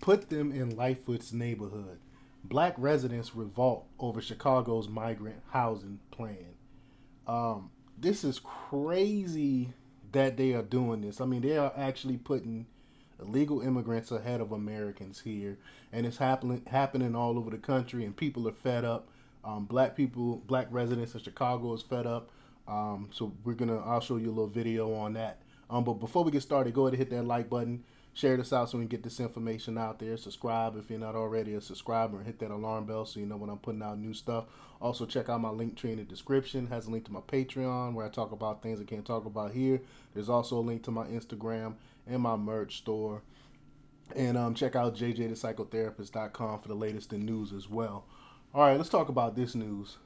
put them in Lightfoot's neighborhood. Black residents revolt over Chicago's migrant housing plan. This is crazy that they are doing this. I mean, they are actually putting illegal immigrants ahead of Americans here, and it's happening all over the country, and people are fed up. Black residents of Chicago is fed up. So I'll show you a little video on that. But before we get started, go ahead and hit that like button. Share this out so we can get this information out there. Subscribe if you're not already a subscriber, and hit that alarm bell so you know when I'm putting out new stuff. Also, check out my link tree in the description. It has a link to my Patreon where I talk about things I can't talk about here. There's also a link to my Instagram and my merch store. And check out jjthepsychotherapist.com for the latest in news as well. All right, let's talk about this news.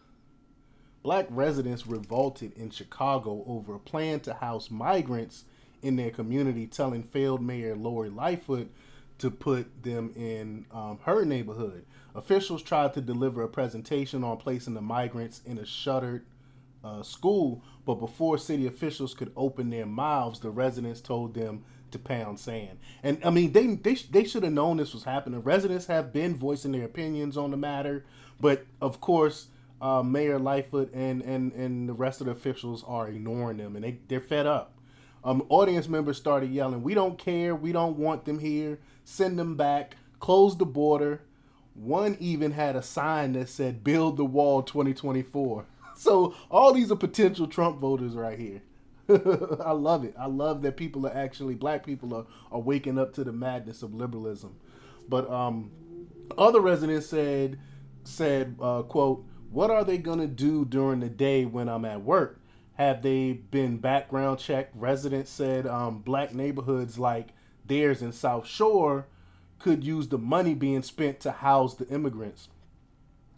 Black residents revolted in Chicago over a plan to house migrants in their community, telling failed Mayor Lori Lightfoot to put them in her neighborhood. Officials tried to deliver a presentation on placing the migrants in a shuttered school, but before city officials could open their mouths, the residents told them to pound sand. And I mean, they should have known this was happening. Residents have been voicing their opinions on the matter, but of course, Mayor Lightfoot and the rest of the officials are ignoring them, and they're fed up. Audience members started yelling, "We don't care. We don't want them here. Send them back. Close the border." One even had a sign that said, "Build the wall 2024." So all these are potential Trump voters right here. I love it. I love that black people are waking up to the madness of liberalism. But other residents said, quote, "What are they going to do during the day when I'm at work? Have they been background checked?" Residents said black neighborhoods like theirs in South Shore could use the money being spent to house the immigrants.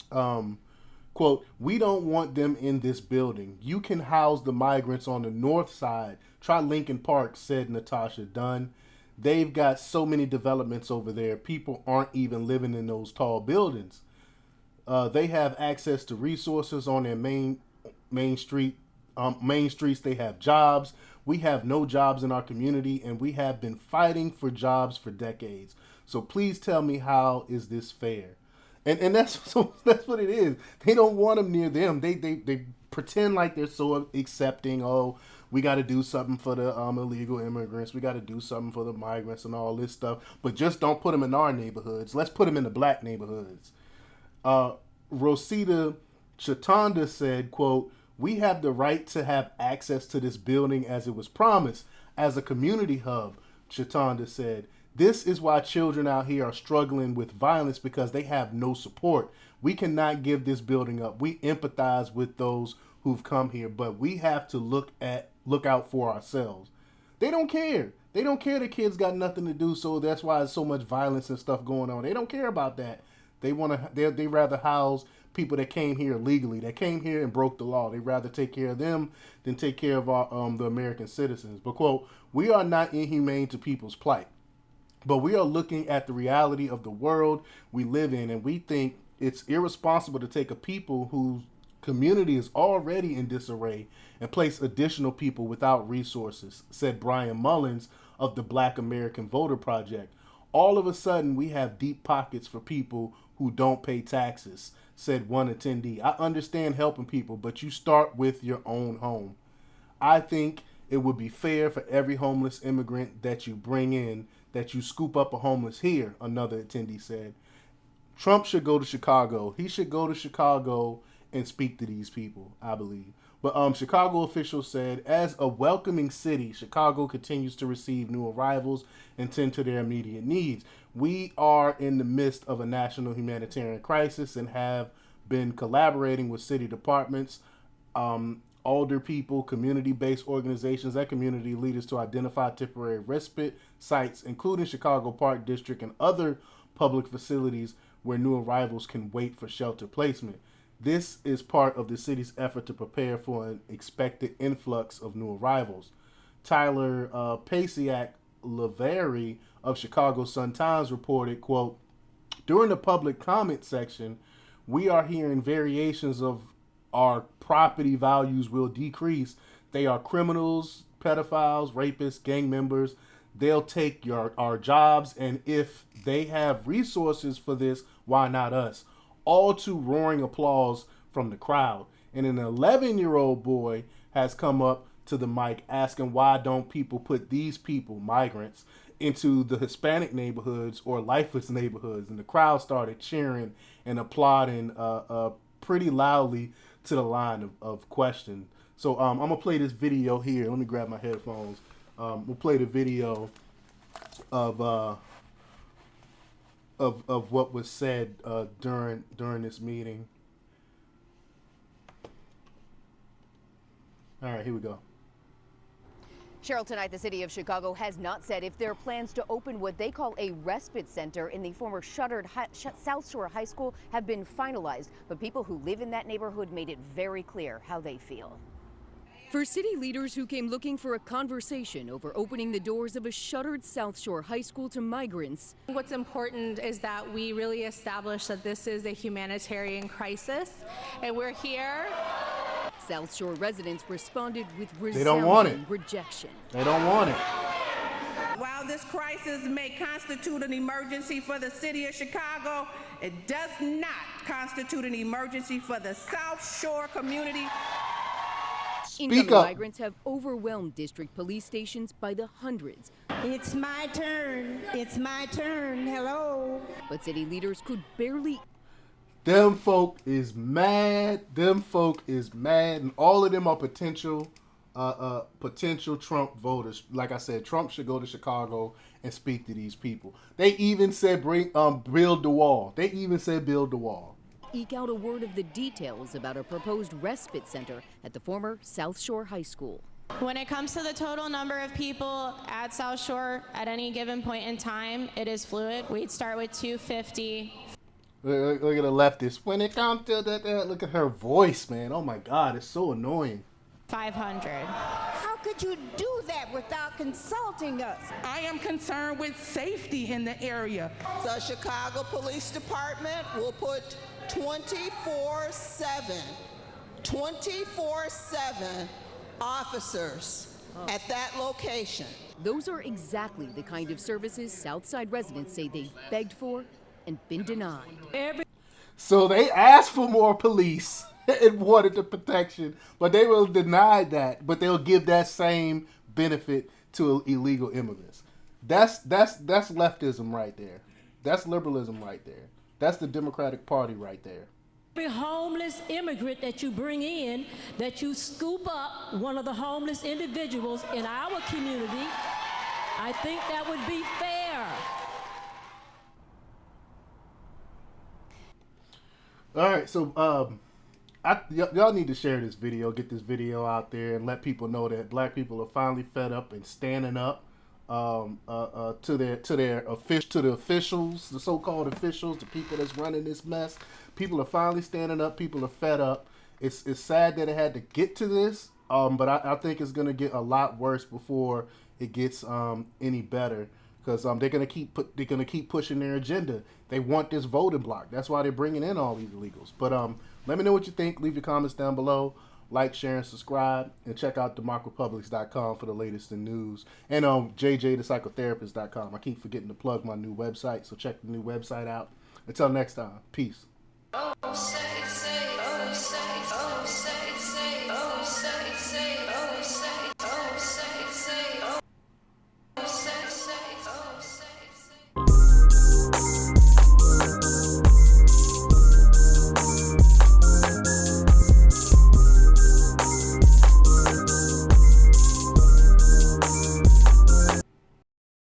Quote, "We don't want them in this building. You can house the migrants on the north side. Try Lincoln Park," said Natasha Dunn. "They've got so many developments over there. People aren't even living in those tall buildings. They have access to resources on their main streets. They have jobs. We have no jobs in our community, and we have been fighting for jobs for decades. So please tell me, how is this fair?" And that's what it is. They don't want them near them. They pretend like they're so accepting. Oh, we got to do something for the illegal immigrants. We got to do something for the migrants and all this stuff. But just don't put them in our neighborhoods. Let's put them in the black neighborhoods. Rosita Chatanda said, quote, "We have the right to have access to this building as it was promised as a community hub," Chatanda said. "This is why children out here are struggling with violence, because they have no support. We cannot give this building up. We empathize with those who've come here, but we have to look out for ourselves." They don't care. They don't care the kids got nothing to do, so that's why there's so much violence and stuff going on. They don't care about that. They rather house people that came here legally, that came here and broke the law. They rather take care of them than take care of the American citizens. But quote, "We are not inhumane to people's plight, but we are looking at the reality of the world we live in, and we think it's irresponsible to take a people whose community is already in disarray and place additional people without resources," said Brian Mullins of the Black American Voter Project. "All of a sudden, we have deep pockets for people who don't pay taxes," said one attendee. "I understand helping people, but you start with your own home. I think it would be fair for every homeless immigrant that you bring in that you scoop up a homeless here," another attendee said. Trump should go to Chicago. He should go to Chicago and speak to these people, I believe. But Chicago officials said, as a welcoming city, Chicago continues to receive new arrivals and tend to their immediate needs. "We are in the midst of a national humanitarian crisis and have been collaborating with city departments, older people, community-based organizations, and community leaders to identify temporary respite sites, including Chicago Park District and other public facilities where new arrivals can wait for shelter placement. This is part of the city's effort to prepare for an expected influx of new arrivals." Tyler Pasiak Lavery of Chicago Sun-Times reported, quote, "During the public comment section, we are hearing variations of our property values will decrease. They are criminals, pedophiles, rapists, gang members. they'll take our jobs, and if they have resources for this, why not us? All to roaring applause from the crowd. And an 11-year-old boy has come up to the mic asking, why don't people put these people, migrants, into the Hispanic neighborhoods or Lightfoot's neighborhoods? And the crowd started cheering and applauding pretty loudly to the line of question. So I'm gonna play this video here. Let me grab my headphones. We'll play the video of what was said during this meeting. All right, here we go. Cheryl, tonight the city of Chicago has not said if their plans to open what they call a respite center in the former shuttered South Shore High School have been finalized. But people who live in that neighborhood made it very clear how they feel. For city leaders who came looking for a conversation over opening the doors of a shuttered South Shore High School to migrants. What's important is that we really establish that this is a humanitarian crisis, and we're here. South Shore residents responded with They don't want it. rejection. They don't want it. While this crisis may constitute an emergency for the city of Chicago, it does not constitute an emergency for the South Shore community. Incoming migrants have overwhelmed district police stations by the hundreds. It's my turn. It's my turn. Hello. But city leaders could barely. Them folk is mad. Them folk is mad, and all of them are potential Trump voters. Like I said, Trump should go to Chicago and speak to these people. They even said build the wall. They even said build the wall. Eke out a word of the details about a proposed respite center at the former South Shore High School. When it comes to the total number of people at South Shore at any given point in time, it is fluid. We'd start with 250. Look at the leftist. When it comes to look at her voice, man. Oh my God, it's so annoying. 500. How could you do that without consulting us? I am concerned with safety in the area. The Chicago Police Department will put 24/7 officers at that location. Those are exactly the kind of services Southside residents say they've begged for and been denied. So they asked for more police and wanted the protection, but they will deny that. But they'll give that same benefit to illegal immigrants. That's leftism right there. That's liberalism right there. That's the Democratic Party right there. Every homeless immigrant that you bring in, that you scoop up one of the homeless individuals in our community, I think that would be fair. All right, so y'all need to share this video, get this video out there, and let people know that black people are finally fed up and standing up to the officials, the so-called officials, the people that's running this mess. People are finally standing up. People are fed up. It's sad that it had to get to this, but I think it's gonna get a lot worse before it gets any better, because they're gonna keep pushing their agenda. They want this voting block. That's why they're bringing in all these illegals. But let me know what you think. Leave your comments down below. Like, share, and subscribe. And check out democrapublics.com for the latest in news. And jjthepsychotherapist.com. I keep forgetting to plug my new website, so check the new website out. Until next time, peace.